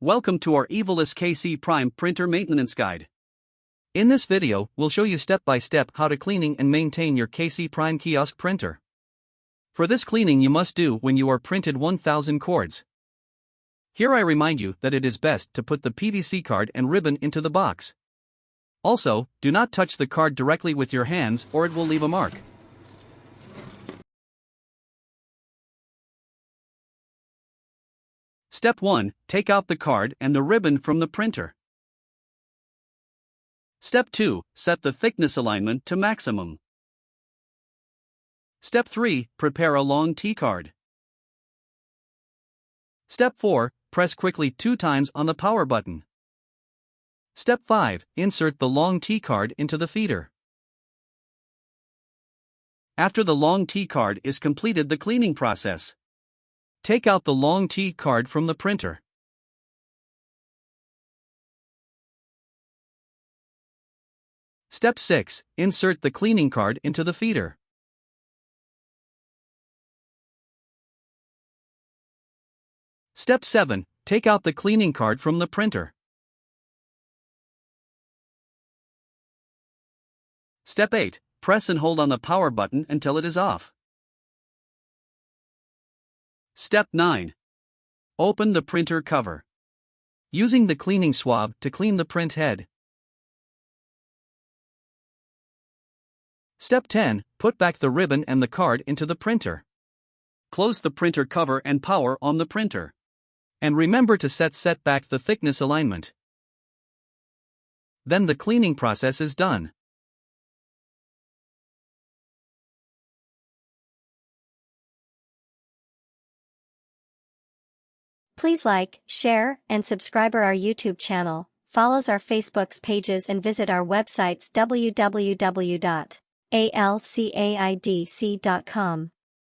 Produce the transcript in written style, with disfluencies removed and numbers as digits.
Welcome to our Evolis KC Prime Printer Maintenance Guide. In this video, we'll show you step by step how to cleaning and maintain your KC Prime Kiosk printer. For this cleaning you must do when you are printed 1000 cords. Here I remind you that it is best to put the PVC card and ribbon into the box. Also, do not touch the card directly with your hands or it will leave a mark. Step 1. Take out the card and the ribbon from the printer. Step 2. Set the thickness alignment to maximum. Step 3. Prepare a long T-card. Step 4. Press quickly 2 times on the power button. Step 5. Insert the long T-card into the feeder. After the long T-card is completed the cleaning process. Take out the long T-card from the printer. Step 6. Insert the cleaning card into the feeder. Step 7. Take out the cleaning card from the printer. Step 8. Press and hold on the power button until it is off. Step 9. Open the printer cover. Using the cleaning swab to clean the print head. Step 10. Put back the ribbon and the card into the printer. Close the printer cover and power on the printer. And remember to set back the thickness alignment. Then the cleaning process is done. Please like, share, and subscribe our YouTube channel, follows our Facebook's pages and visit our websites www.alcaidc.com.